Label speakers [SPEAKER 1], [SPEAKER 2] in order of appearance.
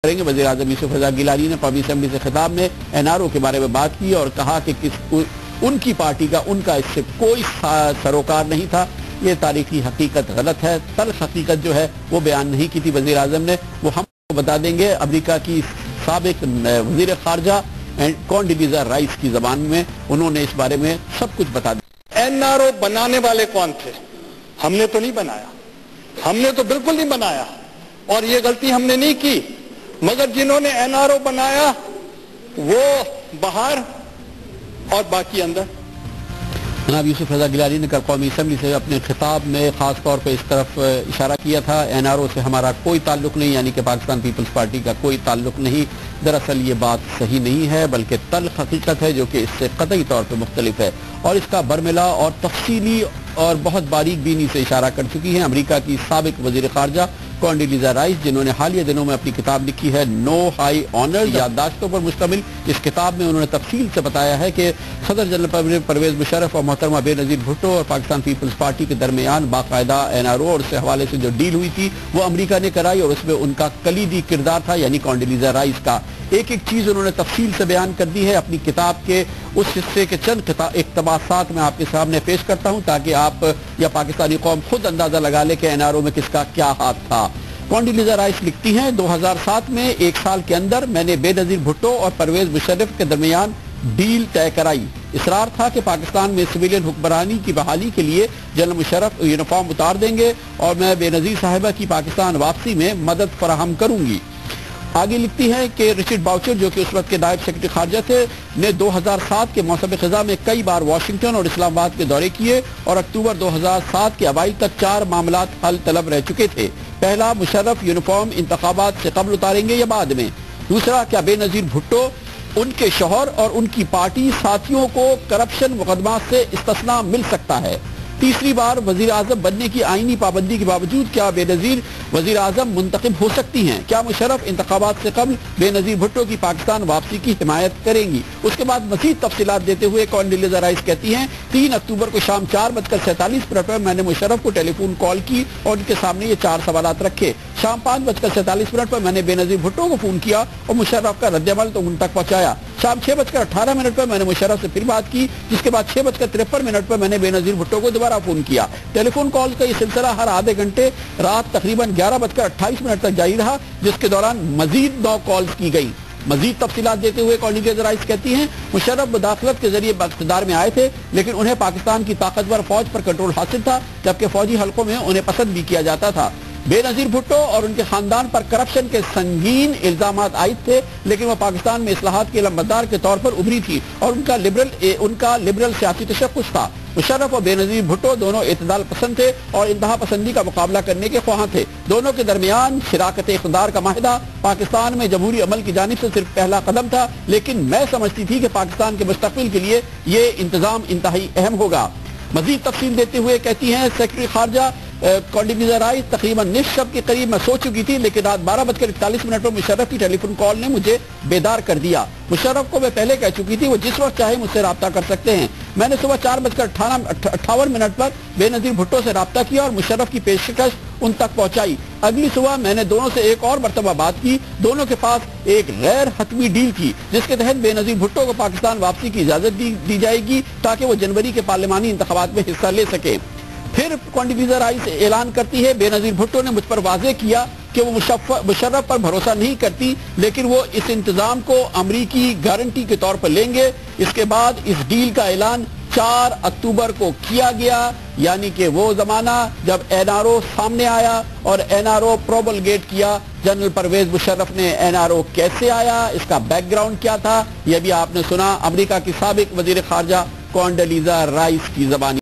[SPEAKER 1] करेंगे। वज़ीर आज़म यूसुफ रज़ा गिलानी ने कौमी असेंबली से खिताब में एनआरओ के बारे में बात की और कहा कि उनकी पार्टी का उनका इससे कोई सरोकार नहीं था। ये तारीखी हकीकत गलत है। तल्ख हकीकत जो है वो बयान नहीं की थी वज़ीर आज़म ने, वो हम बता देंगे। अमेरिका की साबिक वज़ीर ख़ारजा कॉन्डोलीज़ा राइस की ज़बान में उन्होंने इस बारे में सब कुछ बता दिया।
[SPEAKER 2] एनआरओ बनाने वाले कौन थे? हमने तो नहीं बनाया, हमने तो बिल्कुल नहीं बनाया और ये गलती हमने नहीं की, मगर जिन्होंने एनआरओ बनाया वो बाहर और बाकी अंदर।
[SPEAKER 1] जनाब यूसुफ रज़ा गिलानी ने कल कौमी असेंबली से अपने खिताब में खास तौर पर इस तरफ इशारा किया था, एनआरओ से हमारा कोई ताल्लुक नहीं, यानी कि पाकिस्तान पीपल्स पार्टी का कोई ताल्लुक नहीं। दरअसल ये बात सही नहीं है, बल्कि तल्ख हकीकत है जो कि इससे कतई तौर पर मुख्तलिफ है और इसका बरमिला और तफसीली और बहुत बारीक बीनी से इशारा कर चुकी है अमेरिका की साबिक वज़ीर ख़ारजा कॉन्डोलीज़ा राइस, जिन्होंने हालिया दिनों में अपनी किताब लिखी है नो हाई ऑनर, याददाश्तों पर मुश्तमिल। इस किताब में उन्होंने तफसील से बताया है कि सदर जनरल परवेज़ मुशर्रफ और मोहतरमा बेनज़ीर भुट्टो और पाकिस्तान पीपल्स पार्टी के दरमियान बाकायदा एनआरओ और उससे हवाले से जो डील हुई थी वो अमेरिका ने कराई और उसमें उनका कलीदी किरदार था, यानी कॉन्डोलीज़ा राइस का। एक एक चीज़ उन्होंने तफसील से बयान कर दी है। अपनी किताब के उस हिस्से के चंद इक़्तिबासात मैं आपके सामने पेश करता हूँ ताकि आप या पाकिस्तानी कौम खुद अंदाजा लगा ले कि एनआरओ में किसका क्या हाथ था। कॉन्डोलीज़ा राइस लिखती हैं, 2007 में एक साल के अंदर मैंने बेनज़ीर भुट्टो और परवेज़ मुशर्रफ के दरमियान डील तय कराई। इसरार था कि पाकिस्तान में सिविलियन हुक्मरानी की बहाली के लिए जनरल मुशर्रफ यूनिफॉर्म उतार देंगे और मैं बेनज़ीर साहिबा की पाकिस्तान वापसी में मदद फराहम करूंगी। आगे लिखती है कि रिचर्ड बाउचर जो कि उस वक्त के नायब सेक्रेटरी खारजा थे ने 2007 के मौसम ख़ज़ा में कई बार वाशिंगटन और इस्लामाबाद के दौरे किए और अक्टूबर 2007 के अवाइल तक 4 मामलात हल तलब रह चुके थे। पहला, मुशर्रफ यूनिफॉर्म इंतखाबात से कबल उतारेंगे या बाद में। दूसरा, क्या बेनज़ीर भुट्टो, उनके शौहर और उनकी पार्टी साथियों को करप्शन मुकदमा से इस्तिस्ना मिल सकता है। तीसरी बार वजीर आजम बनने की आईनी पाबंदी के बावजूद क्या बेनज़ीर वजीर आजम मुंतखब हो सकती हैं? क्या मुशर्रफ इंतखाबात से कबल बेनज़ीर भुट्टो की पाकिस्तान वापसी की हिमायत करेंगी? उसके बाद मज़ीद तफसीलात देते हुए कॉन्डोलीज़ा राइस कहती हैं, 3 अक्टूबर को शाम 4:47 पर मैंने मुशर्रफ को टेलीफोन कॉल की और उनके सामने ये 4 सवालात रखे। शाम 5:47 पर मैंने बेनज़ीर भुट्टो को फोन किया और मुशर्रफ का रद्द-ए-अमल तो उन तक पहुंचाया। शाम 6:18 पर मैंने मुशर्रफ से फिर बात की, जिसके बाद 6:53 पर मैंने बेनज़ीर भुट्टो को दोबारा फोन किया। टेलीफोन कॉल का ये सिलसिला हर आधे घंटे रात तकरीबन 11:28 तक जारी रहा, जिसके दौरान मजीद 9 कॉल्स की गई। मजीद तफसीलात देते हुए कॉन्डोलीज़ा राइस कहती हैं, मुशर्रफ मुदाखलत के जरिए इक़्तिदार में आए थे, लेकिन उन्हें पाकिस्तान की ताकतवर फौज पर कंट्रोल हासिल था, जबकि फौजी हलकों में उन्हें पसंद भी किया जाता था। बेनज़ीर भुट्टो और उनके खानदान पर करप्शन के संगीन इल्जामात आयद थे, लेकिन वह पाकिस्तान में इस्लाहात के लंबरदार के तौर पर उभरी थी और उनका लिबरल सियासी तशक्कुस था। मुशर्रफ और बेनज़ीर भुट्टो दोनों इत्तेदाल पसंद थे और इंतहा पसंदी का मुकाबला करने के ख्वाह थे। दोनों के दरमियान शराकत इक़्तिदार का माहिदा पाकिस्तान में जमहूरी अमल की जानिब से सिर्फ पहला कदम था, लेकिन मैं समझती थी कि पाकिस्तान के मुस्तक़बिल के लिए ये इंतजाम इंतहाई अहम होगा। मजीद तफसील देते हुए कहती हैं, सेक्रेटरी खारजा कॉन्डोलीज़ा राइस, तकरीबन निस्फ शब के करीब मैं सो चुकी थी, लेकिन रात 12:41 पर मुशर्रफ की टेलीफोन कॉल ने मुझे बेदार कर दिया। मुशर्रफ को मैं पहले कह चुकी थी वो जिस वक्त चाहे मुझसे रब्ता कर सकते हैं। मैंने सुबह 4:58 पर बेनज़ीर भुट्टो से रब्ता किया और मुशर्रफ की पेशकश उन तक पहुंचाई। अगली सुबह मैंने दोनों से एक और मरतबा बात की। दोनों के पास एक गैर हतमी डील थी, जिसके तहत बेनज़ीर भुट्टो को पाकिस्तान वापसी की इजाजत दी जाएगी ताकि वो जनवरी के पार्लिमानी इंतखाबात में हिस्सा ले सके। फिर कॉन्डोलीज़ा राइस ऐलान करती है, बेनज़ीर भुट्टो ने मुझ पर वाज़ेह किया कि वो मुशर्रफ पर भरोसा नहीं करती, लेकिन वो इस इंतजाम को अमरीकी गारंटी के तौर पर लेंगे। इसके बाद इस डील का ऐलान 4 अक्टूबर को किया गया, यानी कि वो जमाना जब एनआरओ सामने आया और एनआरओ प्रोमलगेट किया। जनरल परवेज़ मुशर्रफ ने एनआरओ कैसे आया, इसका बैकग्राउंड क्या था, यह भी आपने सुना अमेरिका की साबिक वज़ीर ख़ारजा कॉन्डोलीज़ा राइस की ज़बानी।